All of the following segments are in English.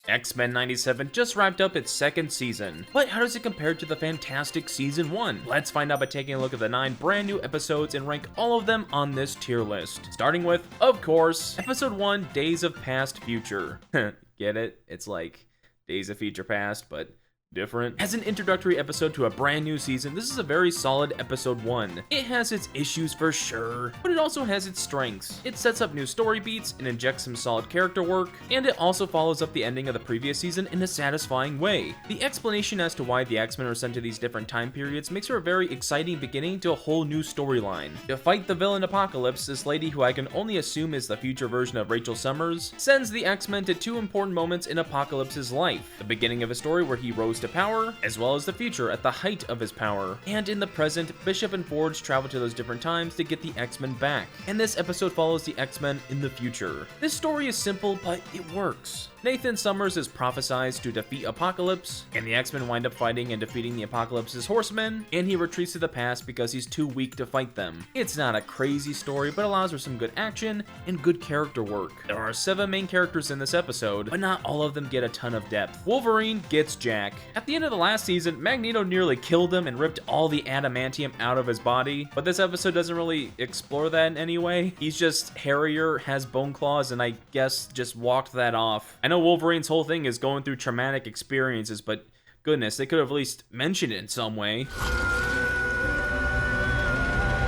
X-Men 97 just wrapped up its second season, but how does it compare to the fantastic season 1? Let's find out by taking a look at the 9 brand new episodes and rank all of them on this tier list. Starting with, of course, episode 1, Days of Past Future. Get it? It's like Days of Future Past, but different. As an introductory episode to a brand new season, this is a very solid episode 1. It has its issues for sure, but it also has its strengths. It sets up new story beats and injects some solid character work, and it also follows up the ending of the previous season in a satisfying way. The explanation as to why the X-Men are sent to these different time periods makes for a very exciting beginning to a whole new storyline. To fight the villain Apocalypse, this lady, who I can only assume is the future version of Rachel Summers, sends the X-Men to 2 important moments in Apocalypse's life: the beginning of a story where he rose to power, as well as the future at the height of his power. And in the present, Bishop and Forge travel to those different times to get the X-Men back, and this episode follows the X-Men in the future. This story is simple, but it works. Nathan Summers is prophesized to defeat Apocalypse, and the X-Men wind up fighting and defeating the Apocalypse's horsemen, and he retreats to the past because he's too weak to fight them. It's not a crazy story, but allows for some good action and good character work. There are 7 main characters in this episode, but not all of them get a ton of depth. Wolverine gets Jack. At the end of the last season, Magneto nearly killed him and ripped all the adamantium out of his body, but this episode doesn't really explore that in any way. He's just hairier, has bone claws, and I guess just walked that off. I know Wolverine's whole thing is going through traumatic experiences, but goodness, they could have at least mentioned it in some way.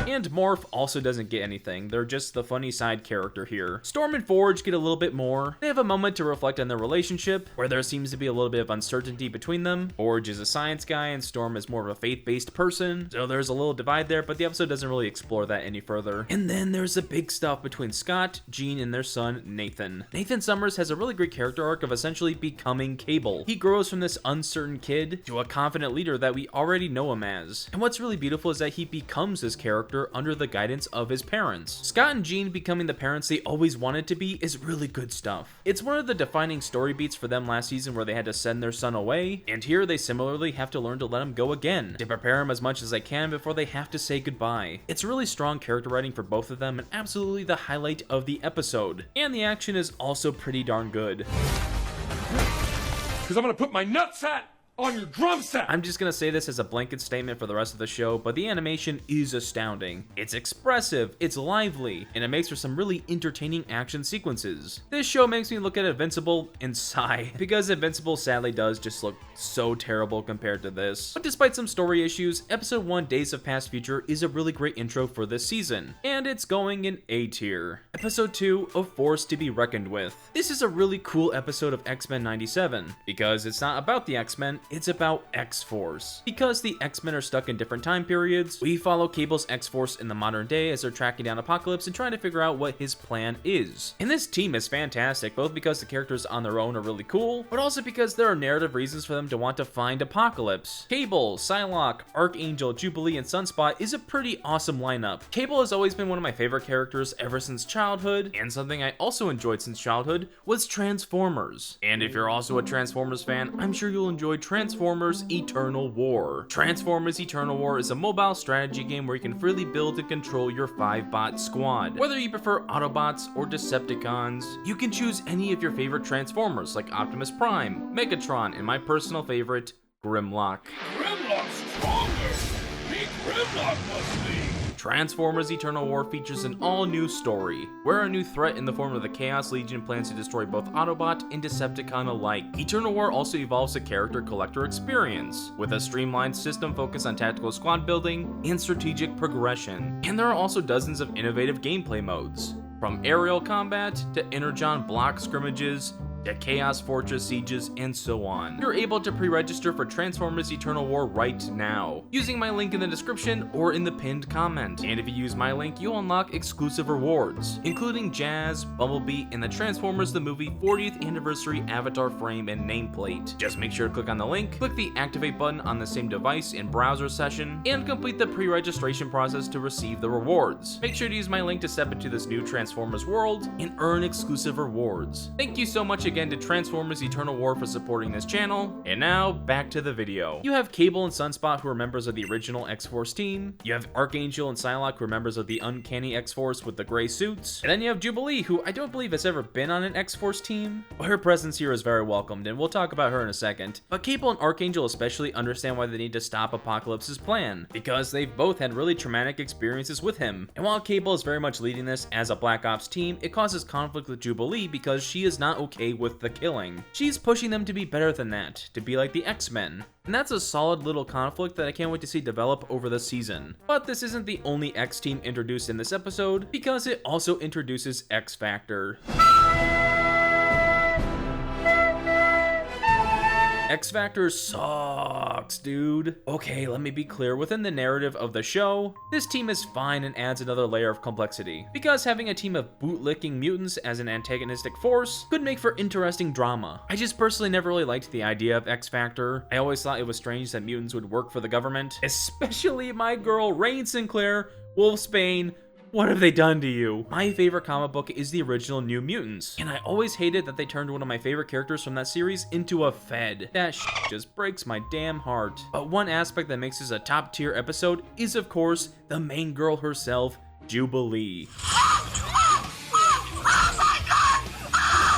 And Morph also doesn't get anything, they're just the funny side character here. Storm and Forge get a little bit more. They have a moment to reflect on their relationship, where there seems to be a little bit of uncertainty between them. Forge is a science guy and Storm is more of a faith-based person, so there's a little divide there, but the episode doesn't really explore that any further. And then there's the big stuff between Scott, Jean, and their son, Nathan. Nathan Summers has a really great character arc of essentially becoming Cable. He grows from this uncertain kid to a confident leader that we already know him as. And what's really beautiful is that he becomes this character under the guidance of his parents. Scott and Jean becoming the parents they always wanted to be is really good stuff. It's one of the defining story beats for them last season, where they had to send their son away, and here they similarly have to learn to let him go again, to prepare him as much as they can before they have to say goodbye. It's really strong character writing for both of them, and absolutely the highlight of the episode. And the action is also pretty darn good. Because I'm gonna put my nutsack on your drum set! I'm just gonna say this as a blanket statement for the rest of the show, but the animation is astounding. It's expressive, it's lively, and it makes for some really entertaining action sequences. This show makes me look at Invincible and sigh, because Invincible sadly does just look so terrible compared to this. But despite some story issues, episode 1, Days of Past Future, is a really great intro for this season, and it's going in A tier. Episode 2, A Force to be Reckoned With. This is a really cool episode of X-Men 97, because it's not about the X-Men, it's about X-Force. Because the X-Men are stuck in different time periods, we follow Cable's X-Force in the modern day as they're tracking down Apocalypse and trying to figure out what his plan is. And this team is fantastic, both because the characters on their own are really cool, but also because there are narrative reasons for them to want to find Apocalypse. Cable, Psylocke, Archangel, Jubilee, and Sunspot is a pretty awesome lineup. Cable has always been one of my favorite characters ever since childhood, and something I also enjoyed since childhood was Transformers. And if you're also a Transformers fan, I'm sure you'll enjoy Transformers Eternal War. Transformers Eternal War is a mobile strategy game where you can freely build and control your 5-bot squad. Whether you prefer Autobots or Decepticons, you can choose any of your favorite Transformers like Optimus Prime, Megatron, and my personal favorite, Grimlock. Grimlock's stronger! Big Grimlock must be! Transformers Eternal War features an all-new story, where a new threat in the form of the Chaos Legion plans to destroy both Autobot and Decepticon alike. Eternal War also evolves a character collector experience, with a streamlined system focused on tactical squad building and strategic progression. And there are also dozens of innovative gameplay modes, from aerial combat to Energon block scrimmages, to Chaos Fortress sieges, and so on. You're able to pre-register for Transformers Eternal War right now, using my link in the description or in the pinned comment. And if you use my link, you'll unlock exclusive rewards, including Jazz, Bumblebee, and the Transformers the Movie 40th Anniversary Avatar frame and nameplate. Just make sure to click on the link, click the activate button on the same device in browser session, and complete the pre-registration process to receive the rewards. Make sure to use my link to step into this new Transformers world and earn exclusive rewards. Thank you so much again to Transformers Eternal War for supporting this channel. And now, back to the video. You have Cable and Sunspot, who are members of the original X-Force team. You have Archangel and Psylocke, who are members of the Uncanny X-Force with the gray suits. And then you have Jubilee, who I don't believe has ever been on an X-Force team, but her presence here is very welcomed, and we'll talk about her in a second. But Cable and Archangel especially understand why they need to stop Apocalypse's plan, because they've both had really traumatic experiences with him. And while Cable is very much leading this as a Black Ops team, it causes conflict with Jubilee because she is not okay with the killing. She's pushing them to be better than that, to be like the X-Men. And that's a solid little conflict that I can't wait to see develop over the season. But this isn't the only X team introduced in this episode, because it also introduces X Factor. X Factor sucks, dude. Okay, let me be clear. Within the narrative of the show, this team is fine and adds another layer of complexity, because having a team of bootlicking mutants as an antagonistic force could make for interesting drama. I just personally never really liked the idea of X Factor. I always thought it was strange that mutants would work for the government, especially my girl Rain Sinclair, Wolfsbane. What have they done to you? My favorite comic book is the original New Mutants, and I always hated that they turned one of my favorite characters from that series into a Fed. That just breaks my damn heart. But one aspect that makes this a top tier episode is, of course, the main girl herself, Jubilee.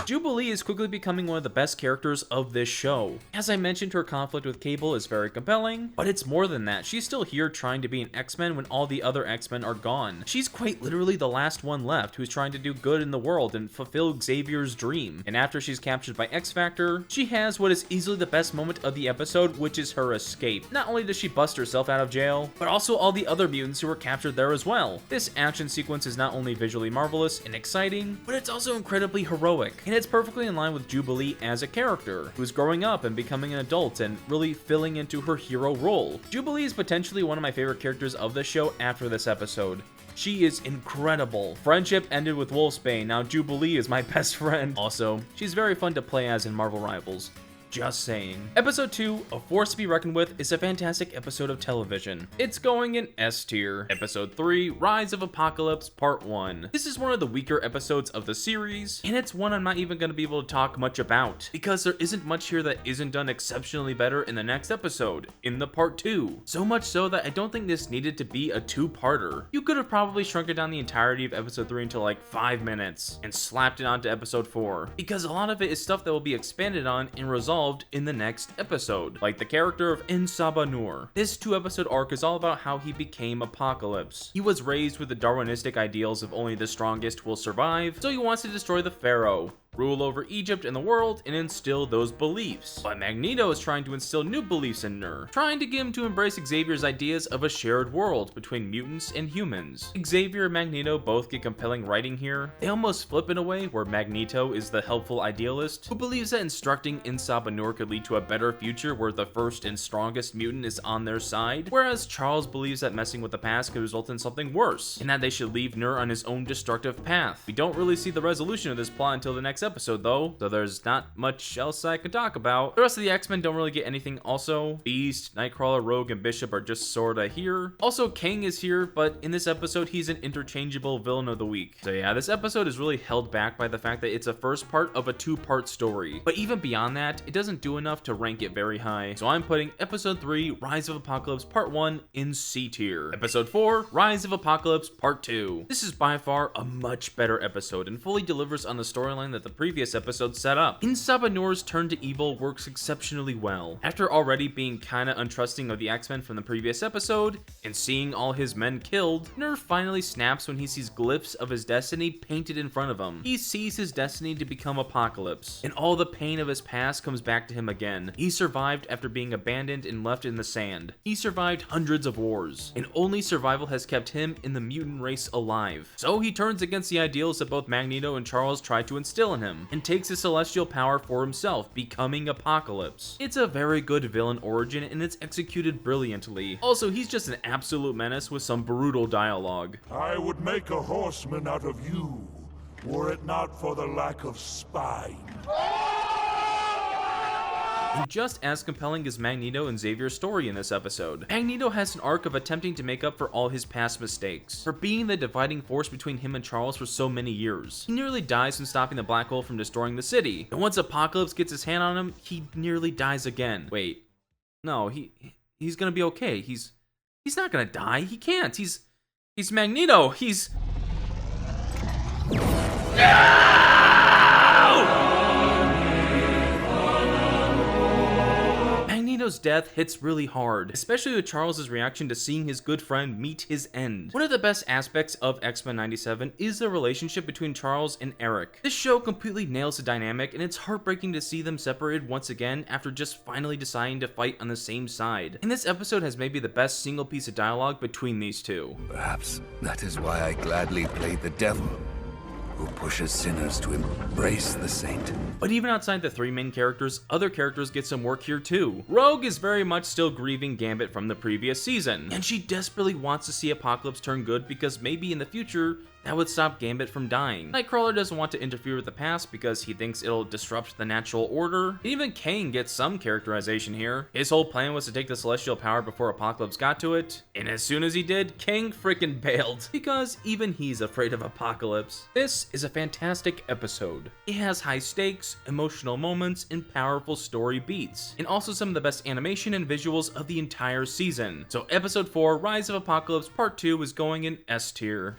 Jubilee is quickly becoming one of the best characters of this show. As I mentioned, her conflict with Cable is very compelling, but it's more than that. She's still here trying to be an X-Men when all the other X-Men are gone. She's quite literally the last one left who's trying to do good in the world and fulfill Xavier's dream. And after she's captured by X-Factor, she has what is easily the best moment of the episode, which is her escape. Not only does she bust herself out of jail, but also all the other mutants who were captured there as well. This action sequence is not only visually marvelous and exciting, but it's also incredibly heroic. And it's perfectly in line with Jubilee as a character, who's growing up and becoming an adult and really filling into her hero role. Jubilee is potentially one of my favorite characters of the show after this episode. She is incredible. Friendship ended with Wolfsbane, now Jubilee is my best friend. Also, she's very fun to play as in Marvel Rivals. Just saying. Episode 2, A Force to be Reckoned With, is a fantastic episode of television. It's going in S tier. Episode 3, Rise of Apocalypse Part 1. This is one of the weaker episodes of the series, and it's one I'm not even going to be able to talk much about, because there isn't much here that isn't done exceptionally better in the next episode, in the Part 2. So much so that I don't think this needed to be a two-parter. You could have probably shrunken down the entirety of Episode 3 into like 5 minutes, and slapped it onto Episode 4, because a lot of it is stuff that will be expanded on and resolved in the next episode, like the character of Insaba Nur. This 2-episode arc is all about how he became Apocalypse. He was raised with the Darwinistic ideals of only the strongest will survive, so he wants to destroy the Pharaoh, rule over Egypt and the world, and instill those beliefs. But Magneto is trying to instill new beliefs in Nur, trying to get him to embrace Xavier's ideas of a shared world between mutants and humans. Xavier and Magneto both get compelling writing here. They almost flip in a way where Magneto is the helpful idealist, who believes that instructing Insaba Nur could lead to a better future where the first and strongest mutant is on their side, whereas Charles believes that messing with the past could result in something worse, and that they should leave Nur on his own destructive path. We don't really see the resolution of this plot until the next episode though, so there's not much else I can talk about. The rest of the X-Men don't really get anything also. Beast, Nightcrawler, Rogue, and Bishop are just sorta here. Also, Kang is here, but in this episode he's an interchangeable villain of the week. So yeah, this episode is really held back by the fact that it's a first part of a 2-part story. But even beyond that, it doesn't do enough to rank it very high. So I'm putting Episode 3, Rise of Apocalypse Part 1 in C tier. Episode 4, Rise of Apocalypse Part 2. This is by far a much better episode and fully delivers on the storyline that the previous episode set up. Insaba Nur's turn to evil works exceptionally well. After already being kinda untrusting of the X-Men from the previous episode, and seeing all his men killed, Nur finally snaps when he sees glyphs of his destiny painted in front of him. He sees his destiny to become Apocalypse, and all the pain of his past comes back to him again. He survived after being abandoned and left in the sand. He survived hundreds of wars, and only survival has kept him and the mutant race alive. So he turns against the ideals that both Magneto and Charles tried to instill in him, and takes his celestial power for himself, becoming Apocalypse. It's a very good villain origin, and it's executed brilliantly. Also, he's just an absolute menace with some brutal dialogue. I would make a horseman out of you, were it not for the lack of spine. And just as compelling as Magneto and Xavier's story in this episode, Magneto has an arc of attempting to make up for all his past mistakes, for being the dividing force between him and Charles for so many years. He nearly dies from stopping the black hole from destroying the city, and once Apocalypse gets his hand on him, he nearly dies again. Wait, no, he's gonna be okay. He's not gonna die. He can't. He's Magneto. He's Magneto's death hits really hard, especially with Charles' reaction to seeing his good friend meet his end. One of the best aspects of X-Men 97 is the relationship between Charles and Eric. This show completely nails the dynamic, and it's heartbreaking to see them separated once again after just finally deciding to fight on the same side. And this episode has maybe the best single piece of dialogue between these two. Perhaps that is why I gladly played the devil, who pushes sinners to embrace the saint. But even outside the three main characters, other characters get some work here too. Rogue is very much still grieving Gambit from the previous season, and she desperately wants to see Apocalypse turn good because maybe in the future, that would stop Gambit from dying. Nightcrawler doesn't want to interfere with the past because he thinks it'll disrupt the natural order. Even Kane gets some characterization here. His whole plan was to take the celestial power before Apocalypse got to it, and as soon as he did, Kang freaking bailed, because even he's afraid of Apocalypse. This is a fantastic episode. It has high stakes, emotional moments, and powerful story beats, and also some of the best animation and visuals of the entire season. So episode 4, Rise of Apocalypse Part 2 is going in S tier.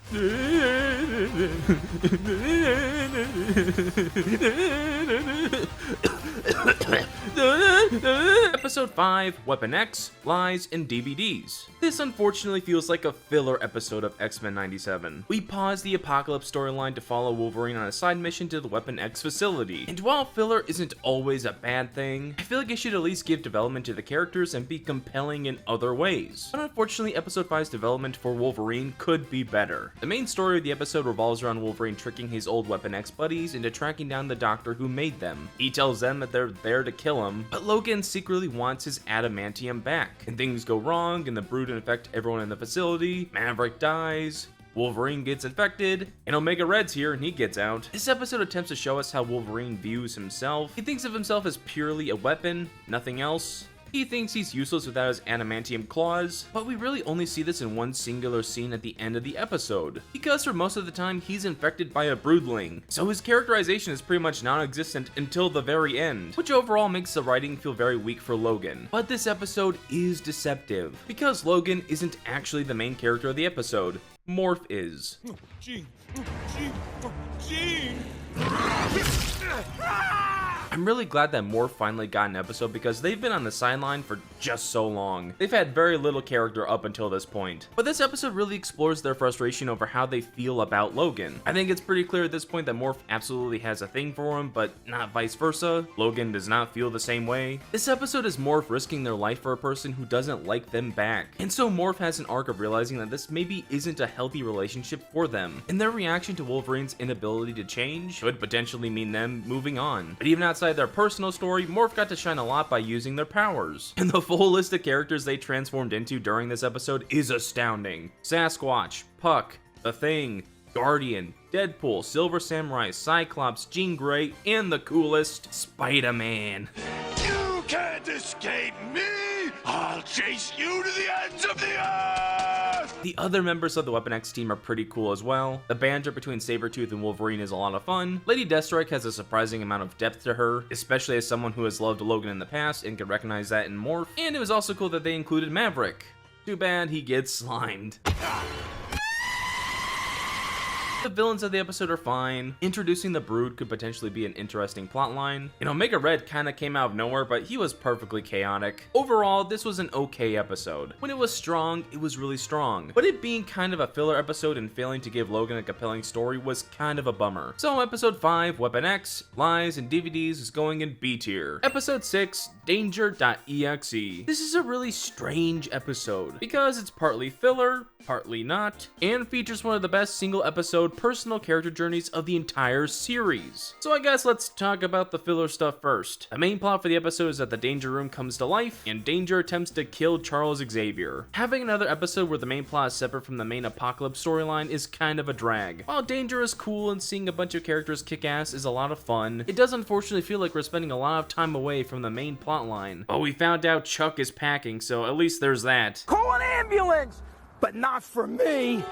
Episode 5, Weapon X, Lies, and DVDs. This unfortunately feels like a filler episode of X-Men 97. We pause the Apocalypse storyline to follow Wolverine on a side mission to the Weapon X facility. And while filler isn't always a bad thing, I feel like it should at least give development to the characters and be compelling in other ways. But unfortunately, episode 5's development for Wolverine could be better. The main story of the episode revolves around Wolverine tricking his old Weapon X buddies into tracking down the doctor who made them. He tells them that they're there to kill him, but Logan secretly wants his adamantium back. And things go wrong, and the Brood infect everyone in the facility. Maverick dies. Wolverine gets infected, and Omega Red's here and he gets out. This episode attempts to show us how Wolverine views himself. He thinks of himself as purely a weapon, nothing else. He thinks he's useless without his adamantium claws, but we really only see this in one singular scene at the end of the episode, because for most of the time he's infected by a broodling, so his characterization is pretty much non-existent until the very end, which overall makes the writing feel very weak for Logan. But this episode is deceptive, because Logan isn't actually the main character of the episode. Morph is. Gene! Gene! I'm really glad that Morph finally got an episode because they've been on the sideline for just so long. They've had very little character up until this point. But this episode really explores their frustration over how they feel about Logan. I think it's pretty clear at this point that Morph absolutely has a thing for him, but not vice versa. Logan does not feel the same way. This episode is Morph risking their life for a person who doesn't like them back. And so Morph has an arc of realizing that this maybe isn't a healthy relationship for them. And their reaction to Wolverine's inability to change could potentially mean them moving on. But even outside their personal story, Morph got to shine a lot by using their powers. And the full list of characters they transformed into during this episode is astounding. Sasquatch, Puck, The Thing, Guardian, Deadpool, Silver Samurai, Cyclops, Jean Grey, and the coolest, Spider-Man. You can't escape me! I'll chase you to the ends of the earth! The other members of the Weapon X team are pretty cool as well. The banter between Sabretooth and Wolverine is a lot of fun. Lady Deathstrike has a surprising amount of depth to her, especially as someone who has loved Logan in the past and can recognize that in Morph. And it was also cool that they included Maverick. Too bad he gets slimed. The villains of the episode are fine. Introducing the Brood could potentially be an interesting plotline. And Omega Red kinda came out of nowhere, but he was perfectly chaotic. Overall, this was an okay episode. When it was strong, it was really strong. But it being kind of a filler episode and failing to give Logan a compelling story was kind of a bummer. So episode 5, Weapon X, Lies, and DVDs is going in B tier. Episode 6, Danger.exe. This is a really strange episode because it's partly filler, partly not, and features one of the best single episode personal character journeys of the entire series. So I guess let's talk about the filler stuff first. The main plot for the episode is that the Danger Room comes to life, and Danger attempts to kill Charles Xavier. Having another episode where the main plot is separate from the main Apocalypse storyline is kind of a drag. While Danger is cool and seeing a bunch of characters kick ass is a lot of fun, it does unfortunately feel like we're spending a lot of time away from the main plot line. But we found out Chuck is packing, so at least there's that. Call an ambulance! But not for me!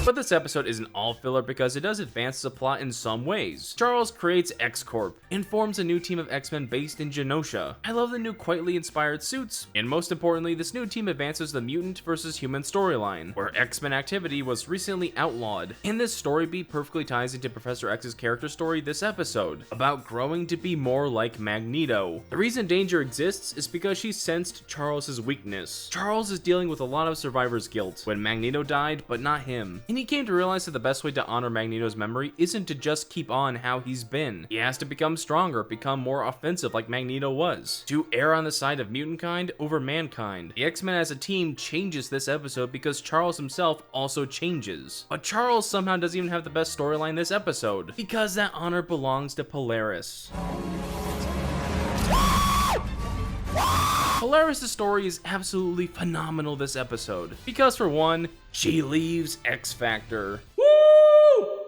But this episode isn't all filler because it does advance the plot in some ways. Charles creates X-Corp and forms a new team of X-Men based in Genosha. I love the new quietly inspired suits, and most importantly, this new team advances the mutant versus human storyline, where X-Men activity was recently outlawed. And this story beat perfectly ties into Professor X's character story this episode, about growing to be more like Magneto. The reason Danger exists is because she sensed Charles' weakness. Charles is dealing with a lot of survivor's guilt when Magneto died, but not him. And he came to realize that the best way to honor Magneto's memory isn't to just keep on how he's been. He has to become stronger, become more offensive like Magneto was, to err on the side of mutant kind over mankind. The X-Men as a team changes this episode because Charles himself also changes. But Charles somehow doesn't even have the best storyline this episode, because that honor belongs to Polaris. Polaris' story is absolutely phenomenal this episode, because for one, she leaves X Factor. Woo!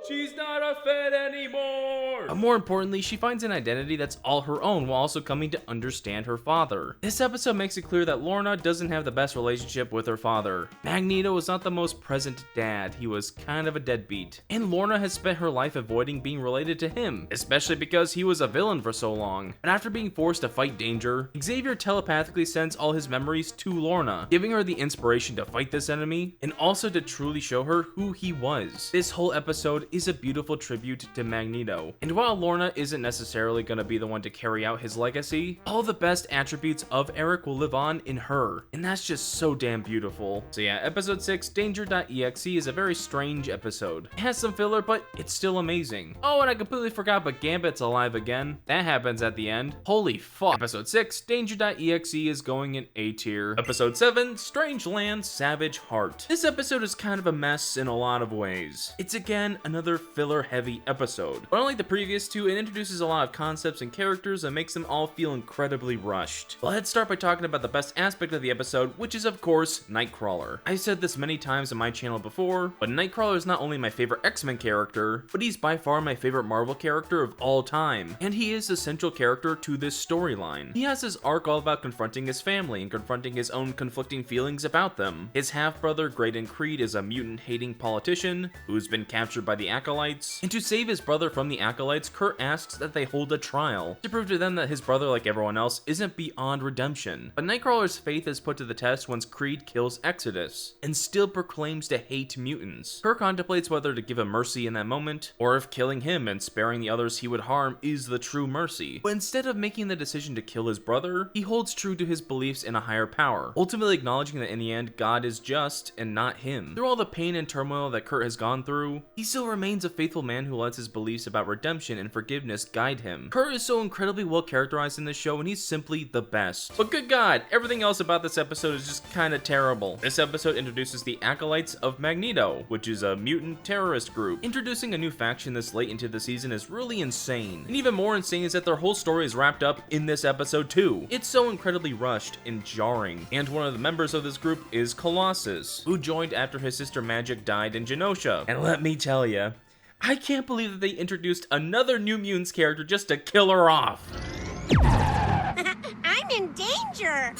She's not a Fed anymore! But more importantly, she finds an identity that's all her own while also coming to understand her father. This episode makes it clear that Lorna doesn't have the best relationship with her father. Magneto was not the most present dad, he was kind of a deadbeat. And Lorna has spent her life avoiding being related to him, especially because he was a villain for so long. But after being forced to fight Danger, Xavier telepathically sends all his memories to Lorna, giving her the inspiration to fight this enemy, and also to truly show her who he was. This whole episode is a beautiful tribute to Magneto. And while Lorna isn't necessarily going to be the one to carry out his legacy, all the best attributes of Eric will live on in her. And that's just so damn beautiful. So yeah, episode 6, Danger.exe is a very strange episode. It has some filler, but it's still amazing. Oh, and I completely forgot, but Gambit's alive again. That happens at the end. Holy fuck. Episode 6, Danger.exe is going in A tier. Episode 7, Strange Land, Savage Heart. This episode is kind of a mess in a lot of ways. It's again another filler heavy episode. But unlike the previous two, it introduces a lot of concepts and characters and makes them all feel incredibly rushed. Well, let's start by talking about the best aspect of the episode, which is of course Nightcrawler. I've said this many times on my channel before, but Nightcrawler is not only my favorite X-Men character, but he's by far my favorite Marvel character of all time, and he is the central character to this storyline. He has his arc all about confronting his family and confronting his own conflicting feelings about them. His half-brother Graydon Creed is a mutant-hating politician who's been captured by the Acolytes, and to save his brother from the Acolytes, Kurt asks that they hold a trial to prove to them that his brother, like everyone else, isn't beyond redemption. But Nightcrawler's faith is put to the test once Creed kills Exodus, and still proclaims to hate mutants. Kurt contemplates whether to give him mercy in that moment, or if killing him and sparing the others he would harm is the true mercy. But instead of making the decision to kill his brother, he holds true to his beliefs in a higher power, ultimately acknowledging that in the end, God is just and not him. Through all the pain and turmoil that Kurt has gone through, he still remains a faithful man who lets his beliefs about redemption and forgiveness guide him. Kurt is so incredibly well characterized in this show, and he's simply the best. But good God, everything else about this episode is just kinda terrible. This episode introduces the Acolytes of Magneto, which is a mutant terrorist group. Introducing a new faction this late into the season is really insane. And even more insane is that their whole story is wrapped up in this episode too. It's so incredibly rushed and jarring. And one of the members of this group is Colossus, who joined after his sister Magic died in Genosha. And let me tell ya, I can't believe that they introduced another New Mutants character just to kill her off. I'm in danger!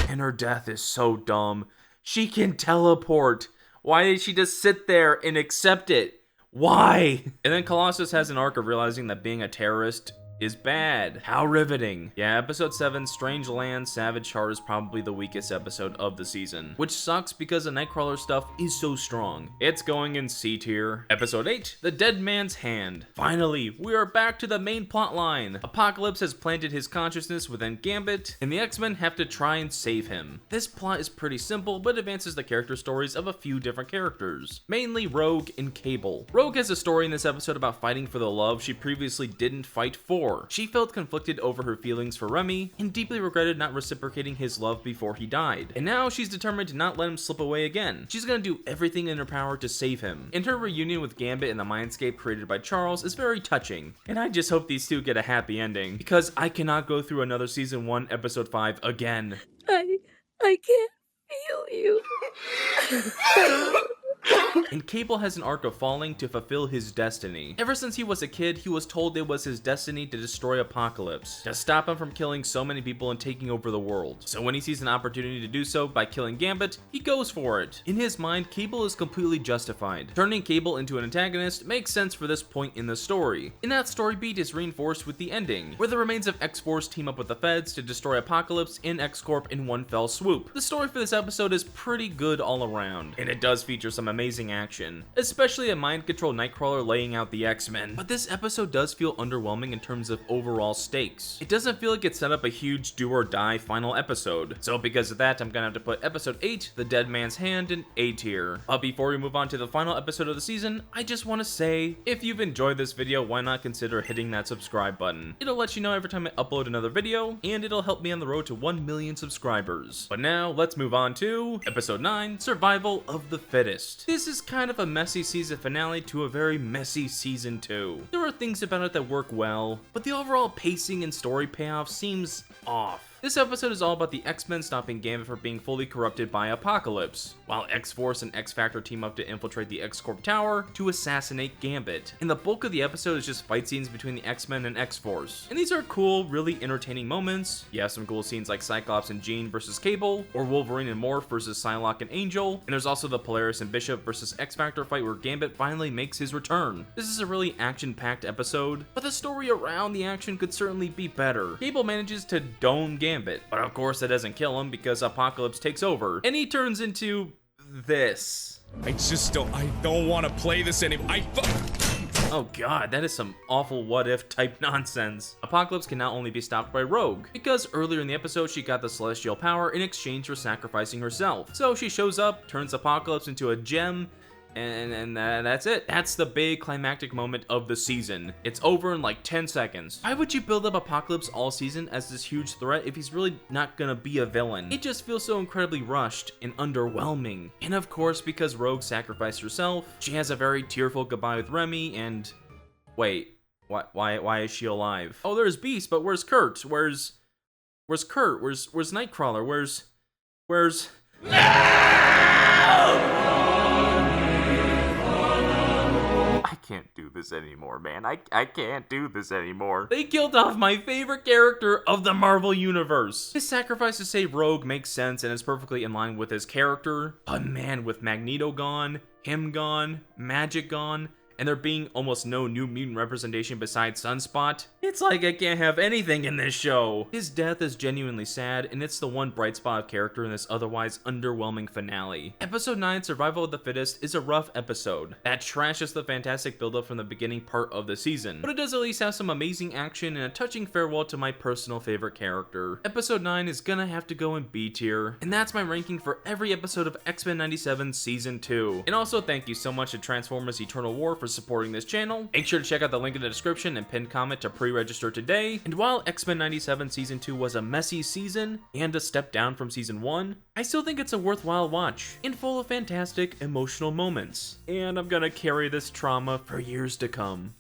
And her death is so dumb. She can teleport. Why did she just sit there and accept it? Why? And then Colossus has an arc of realizing that being a terrorist is bad. How riveting. Yeah, episode 7, Strange Land, Savage Heart is probably the weakest episode of the season, which sucks because the Nightcrawler stuff is so strong. It's going in C tier. Episode 8, The Dead Man's Hand. Finally, we are back to the main plot line. Apocalypse has planted his consciousness within Gambit, and the X-Men have to try and save him. This plot is pretty simple, but advances the character stories of a few different characters, mainly Rogue and Cable. Rogue has a story in this episode about fighting for the love she previously didn't fight for. before. She felt conflicted over her feelings for Remy and deeply regretted not reciprocating his love before he died. And now she's determined to not let him slip away again. She's gonna do everything in her power to save him. And her reunion with Gambit in the mindscape created by Charles is very touching. And I just hope these two get a happy ending, because I cannot go through another season 1 episode 5 again. I can't feel you. And Cable has an arc of falling to fulfill his destiny. Ever since he was a kid, he was told it was his destiny to destroy Apocalypse, to stop him from killing so many people and taking over the world. So when he sees an opportunity to do so by killing Gambit, he goes for it. In his mind, Cable is completely justified. Turning Cable into an antagonist makes sense for this point in the story. And that story beat is reinforced with the ending, where the remains of X-Force team up with the Feds to destroy Apocalypse and X-Corp in one fell swoop. The story for this episode is pretty good all around, and it does feature some amazing action, especially a mind control Nightcrawler laying out the X-Men. But this episode does feel underwhelming in terms of overall stakes. It doesn't feel like it set up a huge do or die final episode. So because of that, I'm gonna have to put episode 8, The Dead Man's Hand, in A tier. But before we move on to the final episode of the season, I just want to say, if you've enjoyed this video, why not consider hitting that subscribe button? It'll let you know every time I upload another video, and it'll help me on the road to 1 million subscribers. But now, let's move on to episode 9, Survival of the Fittest. This is kind of a messy season finale to a very messy season 2. There are things about it that work well, but the overall pacing and story payoff seems off. This episode is all about the X-Men stopping Gambit from being fully corrupted by Apocalypse, while X-Force and X-Factor team up to infiltrate the X-Corp tower to assassinate Gambit. And the bulk of the episode is just fight scenes between the X-Men and X-Force. And these are cool, really entertaining moments. You have some cool scenes like Cyclops and Jean versus Cable, or Wolverine and Morph versus Psylocke and Angel, and there's also the Polaris and Bishop versus X-Factor fight where Gambit finally makes his return. This is a really action-packed episode, but the story around the action could certainly be better. Cable manages to dome Gambit, but of course that doesn't kill him because Apocalypse takes over, and he turns into this. I don't want to play this anymore. Oh god, that is some awful what-if type nonsense. Apocalypse can now only be stopped by Rogue, because earlier in the episode she got the celestial power in exchange for sacrificing herself. So she shows up, turns Apocalypse into a gem, and that's it. That's the big climactic moment of the season. It's over in like 10 seconds. Why would you build up Apocalypse all season as this huge threat if he's really not gonna be a villain? It just feels so incredibly rushed and underwhelming. And of course, because Rogue sacrificed herself, she has a very tearful goodbye with Remy, and wait, why is she alive? Oh, there's Beast, but where's Kurt? Where's Kurt? Where's Nightcrawler? Where's I can't do this anymore, man. I can't do this anymore. They killed off my favorite character of the Marvel Universe. His sacrifice to save Rogue makes sense and is perfectly in line with his character. But man, with Magneto gone, him gone, Magic gone, and there being almost no New Mutant representation besides Sunspot, it's like I can't have anything in this show. His death is genuinely sad, and it's the one bright spot of character in this otherwise underwhelming finale. Episode 9, Survival of the Fittest, is a rough episode that trashes the fantastic buildup from the beginning part of the season, but it does at least have some amazing action and a touching farewell to my personal favorite character. Episode 9 is gonna have to go in B tier, and that's my ranking for every episode of X-Men 97 Season 2. And also thank you so much to Transformers Eternal War for supporting this channel. Make sure to check out the link in the description and pinned comment to pre-register today. And while X-Men 97 Season 2 was a messy season and a step down from Season 1, I still think it's a worthwhile watch and full of fantastic emotional moments. And I'm gonna carry this trauma for years to come.